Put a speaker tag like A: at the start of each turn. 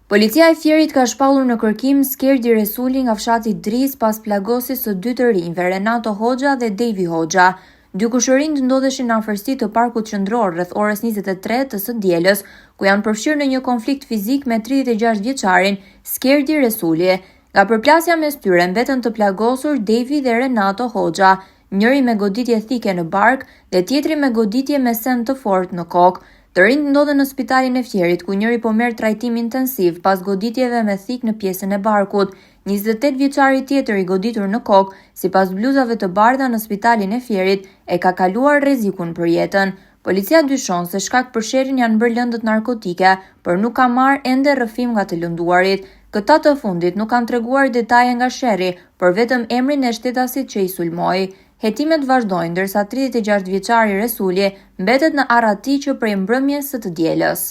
A: Policia e Fierit ka shpallur në kërkim Skerdi Resuli nga fshati Dris pas plagosjes së dy të rinjve, Renato Hoxha dhe Devi Hoxha. Dy kushërinjt ndodheshin në afërsi të parkut qendror rreth orës 23 të së dielës, ku janë përfshirë në një konflikt fizik me 36 vjeçarin Skerdi Resuli. Nga përplasja mes tyre mbetën të plagosur Devi dhe Renato Hoxha, njëri me goditje thike në bark dhe tjetri me goditje me send të fortë në kokë. Të rinjt ndodhen në spitalin e Fierit, ku njëri po merr trajtim intensiv pas goditjeve me thik në pjesën e barkut. 28 vjeçari tjetër i goditur në kokë, sipas bluzave të bardha në spitalin e Fierit, e ka kaluar rrezikun për jetën. Policia dyshon se shkak për sherrin janë bërë lëndët narkotike, por nuk ka marrë ende rrëfim nga të lënduarit. Këta të fundit nuk kanë treguar detaje nga sherri, por vetëm emrin e shtetasit që i sulmoi. Hetimet vazhdojnë ndërsa 36 vjeçari Resuli mbetet në arrati që prej mbrëmjes së të dielës.